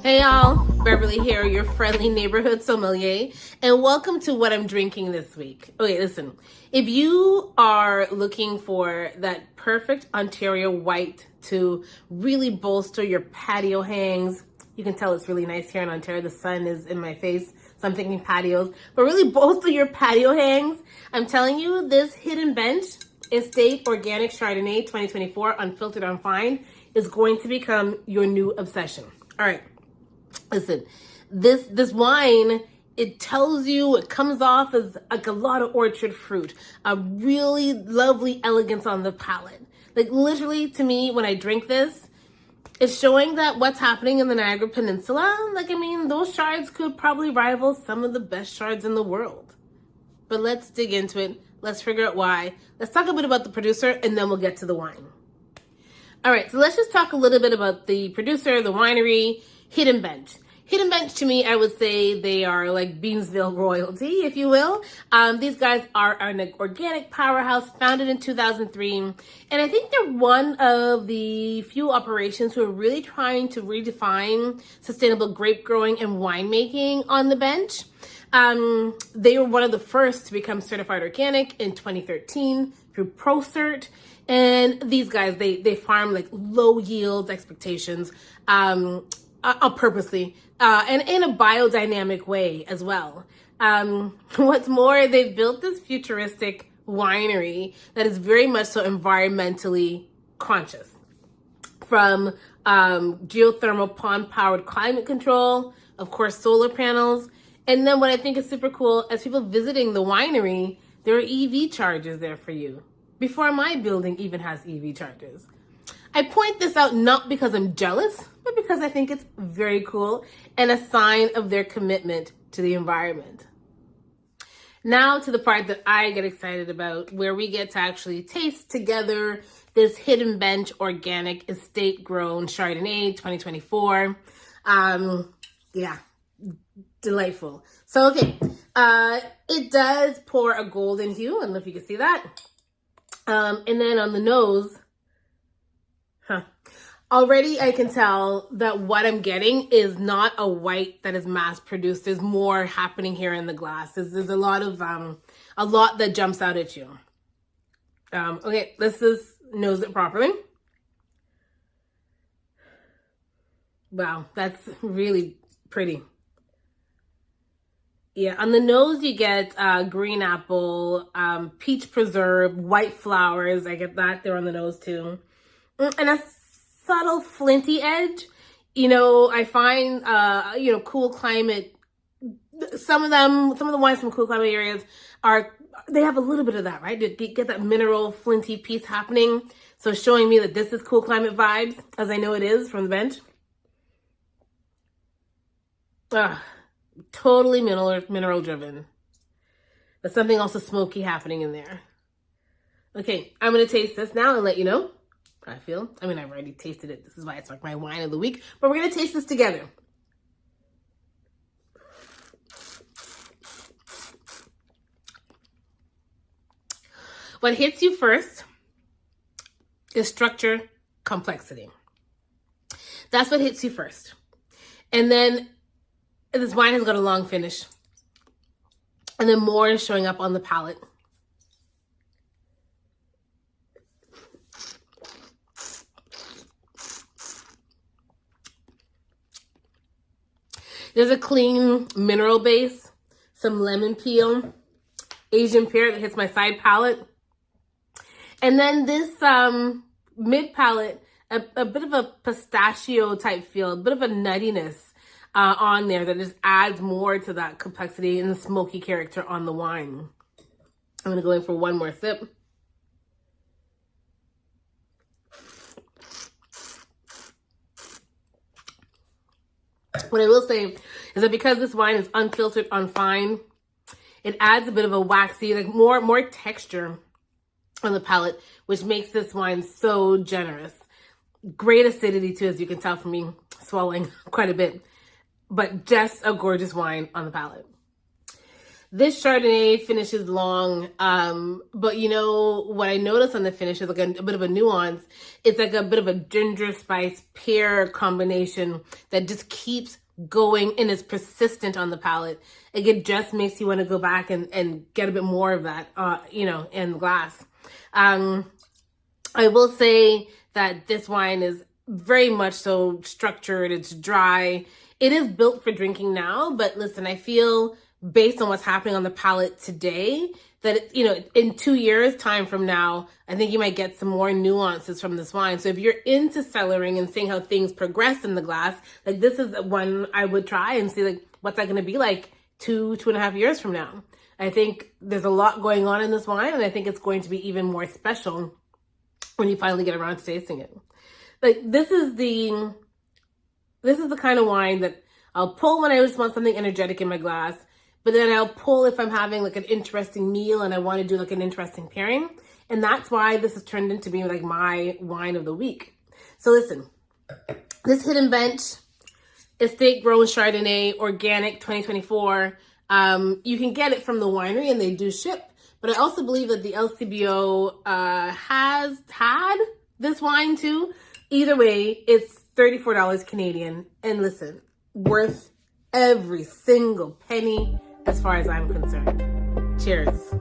Hey y'all, Beverly here, your friendly neighborhood sommelier, and welcome to what I'm drinking this week. Okay, listen, if you are looking for that perfect Ontario white to really bolster your patio hangs, you can tell it's really nice here in Ontario. The sun is in my face, so I'm thinking patios, but really bolster your patio hangs. I'm telling you, this Hidden Bench Estate Organic Chardonnay 2024 Unfiltered Unfined is going to become your new obsession. All right. Listen, this wine, it tells you, it comes off as like a lot of orchard fruit, a really lovely elegance on the palate. Like literally to me, when I drink this, it's showing that what's happening in the Niagara Peninsula, like, I mean, those shards could probably rival some of the best shards in the world. But let's dig into it. Let's figure out why. Let's talk a bit about the producer and then we'll get to the wine. All right, so let's just talk a little bit about the producer, the winery, Hidden Bench. Hidden Bench, to me, I would say they are like Beamsville royalty, if you will. These guys are an organic powerhouse founded in 2003. And I think they're one of the few operations who are really trying to redefine sustainable grape growing and winemaking on the bench. They were one of the first to become certified organic in 2013 through ProCert. And these guys, they farm like low yields expectations, purposely, and in a biodynamic way as well. What's more, they've built this futuristic winery that is very much so environmentally conscious. From geothermal pond-powered climate control, of course, solar panels. And then what I think is super cool, as people visiting the winery, there are EV chargers there for you. Before my building even has EV chargers. I point this out not because I'm jealous, but because I think it's very cool and a sign of their commitment to the environment. Now to the part that I get excited about, where we get to actually taste together this Hidden Bench Organic Estate Grown Chardonnay 2024. Yeah, delightful. So, okay, it does pour a golden hue. I don't know if you can see that. And then on the nose, already I can tell that what I'm getting is not a white that is mass produced. There's more happening here in the glass. There's a lot that jumps out at you. Okay, let's just nose it properly. Wow, that's really pretty. Yeah, on the nose you get green apple, peach preserve, white flowers. I get that there on the nose too. And a subtle flinty edge. You know, I find, cool climate, some of the wines from cool climate areas they have a little bit of that, right? You get that mineral flinty piece happening. So showing me that this is cool climate vibes, as I know it is from the bench. Totally mineral driven. But something also smoky happening in there. Okay, I'm going to taste this now and let you know how I feel. I mean, I've already tasted it. This is why it's like my wine of the week. But we're going to taste this together. What hits you first is structure, complexity. That's what hits you first. And then this wine has got a long finish. And then more is showing up on the palate. There's a clean mineral base, some lemon peel, Asian pear that hits my side palate. And then this mid palate, a bit of a pistachio type feel, a bit of a nuttiness on there that just adds more to that complexity and the smoky character on the wine. I'm going to go in for one more sip. What I will say is that because this wine is unfiltered, unfined, it adds a bit of a waxy, like more texture on the palate, which makes this wine so generous. Great acidity too, as you can tell from me swallowing quite a bit. But just a gorgeous wine on the palate. This Chardonnay finishes long, but you know what I noticed on the finish is like a bit of a nuance. It's like a bit of a ginger spice pear combination that just keeps going and is persistent on the palate. Like it just makes you want to go back and get a bit more of that, in the glass. I will say that this wine is very much so structured. It's dry. It is built for drinking now, but listen, I feel based on what's happening on the palate today, that, in 2 years time from now, I think you might get some more nuances from this wine. So if you're into cellaring and seeing how things progress in the glass, like this is one I would try and see like, what's that going to be like 2.5 years from now. I think there's a lot going on in this wine, and I think it's going to be even more special when you finally get around to tasting it. Like this is the kind of wine that I'll pull when I just want something energetic in my glass. But then I'll pull if I'm having like an interesting meal and I want to do like an interesting pairing. And that's why this has turned into being like my wine of the week. So listen, this Hidden Bench Estate Grown Chardonnay Organic 2024, you can get it from the winery and they do ship. But I also believe that the LCBO has had this wine too. Either way, it's $34 Canadian. And listen, worth every single penny as far as I'm concerned. Cheers.